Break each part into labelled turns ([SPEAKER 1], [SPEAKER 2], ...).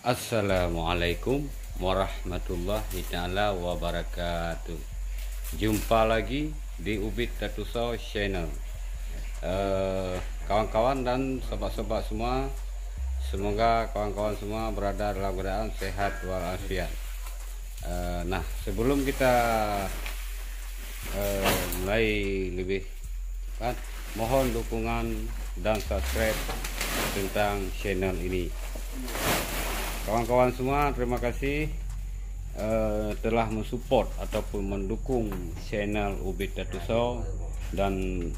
[SPEAKER 1] Assalamualaikum warahmatullahi taala wabarakatuh. Jumpa lagi di Ubit Tattoo Show Channel. Kawan-kawan dan sobat-sobat semua, semoga kawan-kawan semua berada dalam keadaan sehat walafiat. Nah, sebelum kita mulai lebih mohon dukungan dan subscribe tentang channel ini. Kawan-kawan semua, terima kasih telah mensupport ataupun mendukung channel Ubit Tattoo Show dan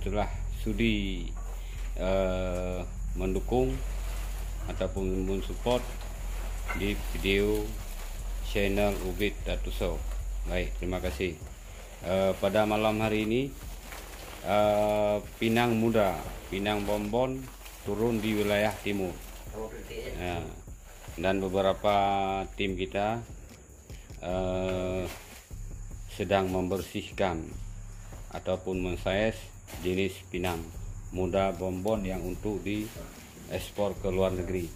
[SPEAKER 1] telah sudi mendukung ataupun mensupport di video channel Ubit Tattoo Show. Baik, terima kasih. Pada malam hari ini Pinang Muda, Pinang Bonbon turun di wilayah timur. Dan beberapa tim kita sedang membersihkan ataupun mensaiz jenis Pinang Muda Bonbon yang untuk diekspor ke luar negeri.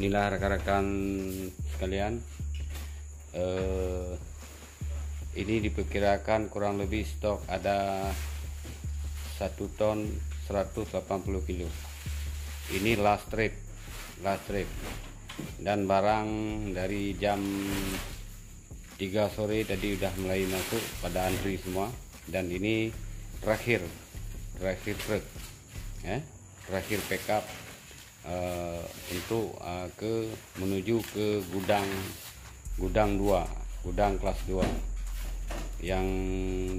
[SPEAKER 1] Inilah rekan-rekan sekalian, ini diperkirakan kurang lebih stok ada 1 ton 180 kilo. Ini last trip, dan barang dari jam 3 sore tadi udah mulai masuk pada antri semua, dan ini terakhir truk terakhir backup untuk menuju ke gudang 2, gudang kelas 2 yang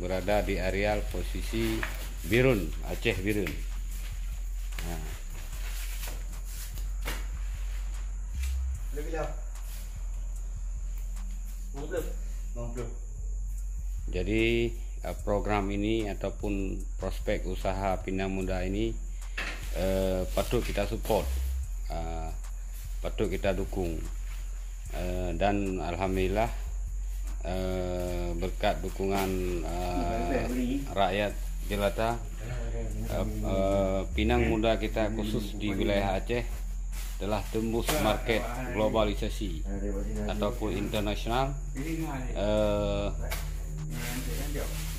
[SPEAKER 1] berada di areal posisi Birun, Aceh Birun. Jadi program ini ataupun prospek usaha Pinang Muda ini patut kita support, patut kita dukung, dan alhamdulillah berkat dukungan rakyat jelata, Pinang Muda kita khusus di wilayah Aceh telah tembus market globalisasi ataupun internasional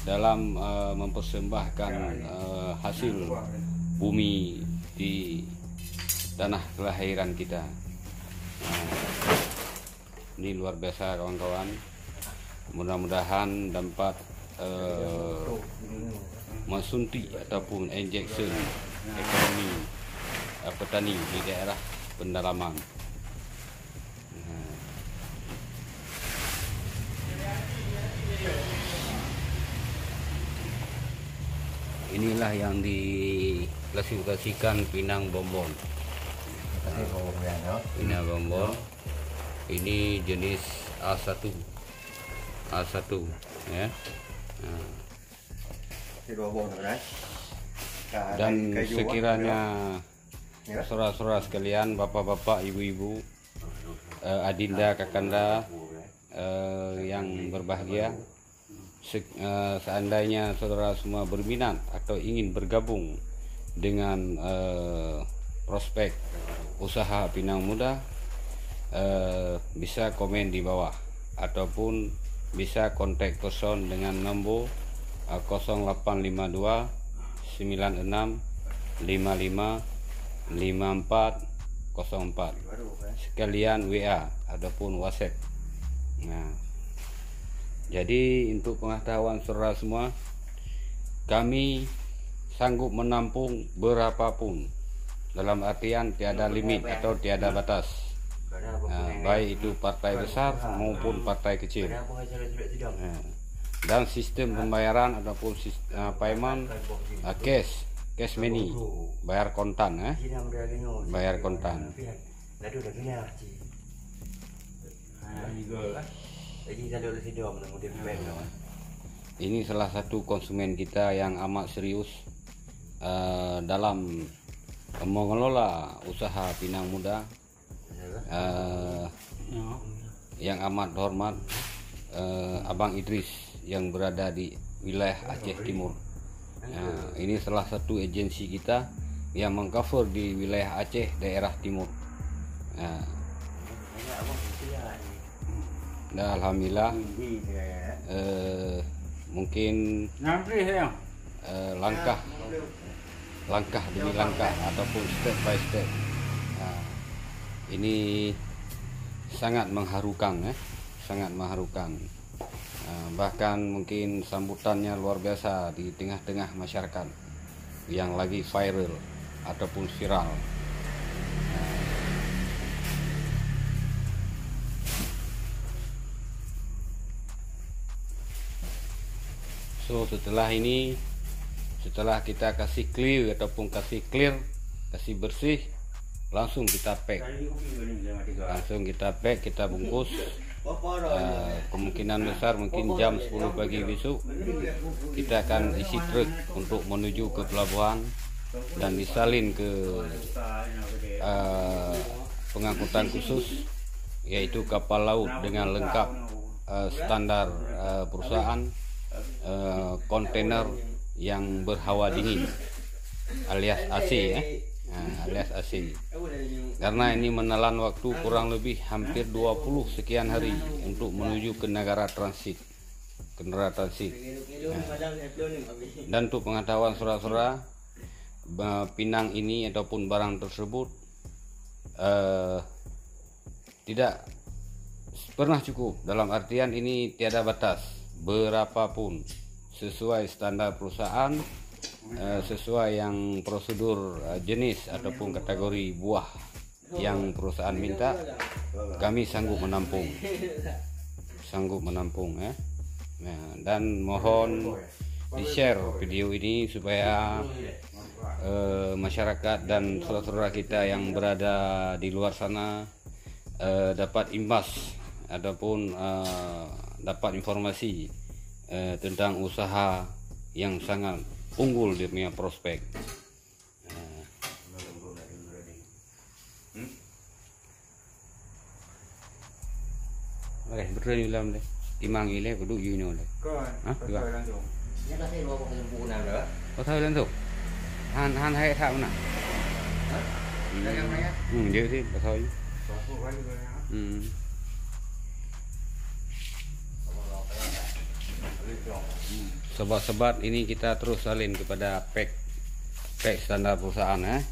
[SPEAKER 1] dalam mempersembahkan hasil bumi di tanah kelahiran kita. Ini luar biasa kawan-kawan. Mudah-mudahan dapat mensuntik ataupun injection ekonomi petani di daerah pendalaman. Inilah yang diklasifikasikan Pinang Bonbon. Pinang Bonbon ini jenis A1 ya. Dan sekiranya saudara-saudara sekalian, bapak-bapak, ibu-ibu, adinda, kakanda yang berbahagia, seandainya saudara semua berminat atau ingin bergabung dengan prospek usaha Pinang Muda, bisa komen di bawah ataupun bisa kontak person dengan nombor 0852 96 55 5404, sekalian WA ataupun WhatsApp. Nah, jadi untuk pengetahuan saudara semua, kami sanggup menampung berapapun, dalam artian tiada limit atau tiada batas. Baik itu partai besar maupun partai kecil. Dan sistem pembayaran ataupun payment cash money, bayar kontan, bayar kontan. Ini salah satu konsumen kita yang amat serius dalam mengelola usaha Pinang Muda, yang amat hormat Abang Idris yang berada di wilayah Aceh Timur. Ini salah satu agensi kita yang mengcover di wilayah Aceh daerah timur. Nah, dan alhamdulillah mungkin langkah demi langkah ataupun step by step. Nah, ini sangat mengharukan, sangat mengharukan. Bahkan mungkin sambutannya luar biasa di tengah-tengah masyarakat yang lagi viral ataupun viral. So setelah ini, setelah kita kasih clear ataupun kasih clear, kasih bersih, langsung kita pack, kita bungkus. Kemungkinan besar mungkin jam 10 pagi besok kita akan isi truk untuk menuju ke pelabuhan dan disalin ke pengangkutan khusus, yaitu kapal laut dengan lengkap standar perusahaan, kontainer yang berhawa dingin alias AC, alias AC. Karena ini menelan waktu kurang lebih hampir 20 sekian hari untuk menuju ke negara transit, Dan untuk pengetahuan saudara-saudara, pinang ini ataupun barang tersebut tidak pernah cukup. Dalam artian ini tiada batas, berapapun sesuai standar perusahaan, sesuai yang prosedur jenis ataupun kategori buah yang perusahaan minta, kami sanggup menampung ya. Nah, dan mohon di-share video ini supaya masyarakat dan saudara-saudara kita yang berada di luar sana dapat imbas ataupun dapat informasi tentang usaha yang sangat unggul di dunia prospek. Betul dalam deh. Timang ile kudu yun oleh. Diba? Có thời lên thuộc. Han hay thạo nào? Dia sih có thời. Sobat-sobat, ini kita terus salin kepada pack standar perusahaan ya.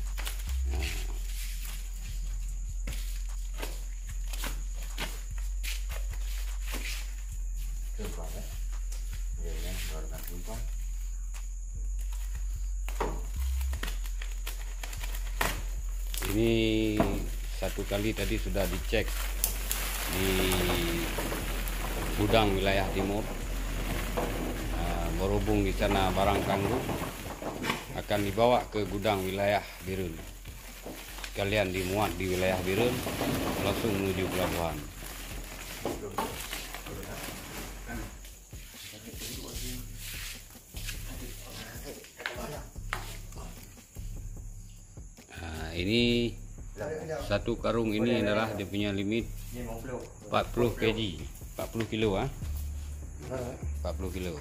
[SPEAKER 1] Ini satu kali tadi sudah dicek di gudang wilayah timur. Berhubung di sana barang tangguh akan dibawa ke gudang wilayah Birun. Sekalian dimuat di wilayah Birun, langsung menuju pelabuhan. Ini satu karung ini adalah dia punya limit 40 kg, 40 kilo 40 kilo.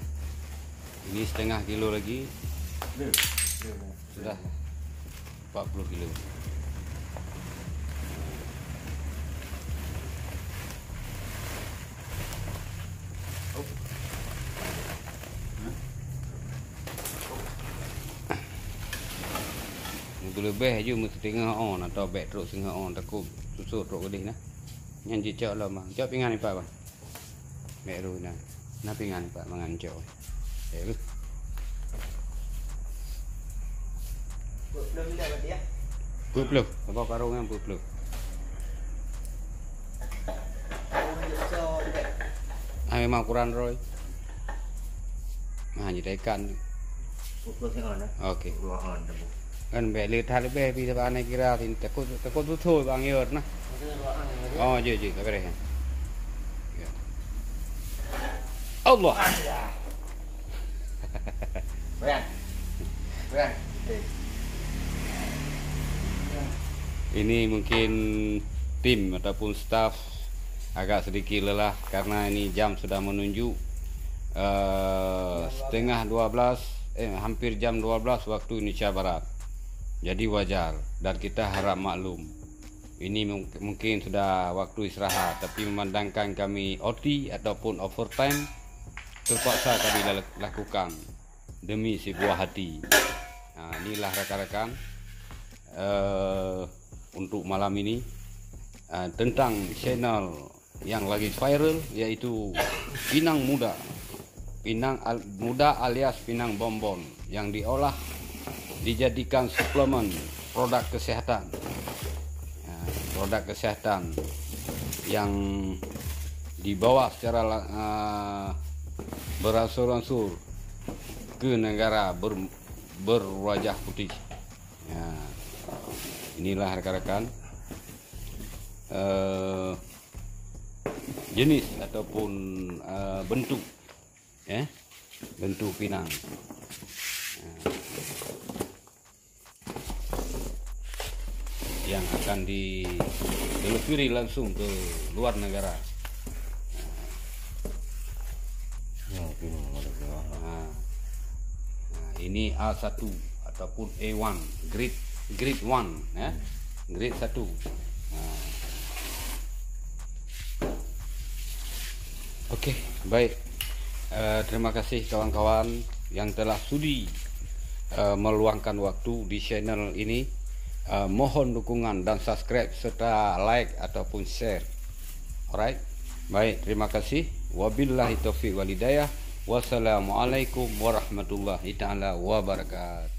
[SPEAKER 1] Ini setengah kilo lagi sudah 40 kilo. Lebih aja mesti tengah on atau back terus tengah on takut susut teruk gede nah. Yang cicak lah bang. Cak pinggan ni pak bang. Back ru nah. Nah pinggan pak mengancau. Lu. Belum tidak berarti ya? Belum. Apa karung yang belum? Memang kurang roy. Nah jadi ikan. Oke. Kan bè lượt hai bè vì các bạn này kia thì ta có rút thôi bằng nhiêu nè. Gì cái này. Allah. Ini mungkin tim ataupun staff agak sedikit lelah karena ini jam sudah menunjuk setengah 12, hampir jam 12 waktu Indonesia Barat. Jadi wajar dan kita harap maklum. Ini mungkin sudah waktu istirahat, tapi memandangkan kami OT ataupun overtime, terpaksa kami lakukan demi sebuah hati. Nah, inilah rekan-rekan untuk malam ini tentang channel yang lagi viral, yaitu Pinang Muda. Pinang Muda alias Pinang Bonbon yang diolah dijadikan suplemen produk kesehatan. Produk kesehatan yang dibawa secara beransur-ansur ke negara berwajah putih. Ya, inilah rekan-rekan jenis ataupun bentuk bentuk pinang. Yang akan dideliveri langsung ke luar negara. Ini A1 ataupun A1, grade 1 ya. Grade 1. Oke, baik. Terima kasih kawan-kawan yang telah sudi meluangkan waktu di channel ini. Mohon dukungan dan subscribe serta like ataupun share. Alright, baik, terima kasih. Wabillahi taufiq wal hidayah. Wassalamualaikum warahmatullahi taala wabarakatuh.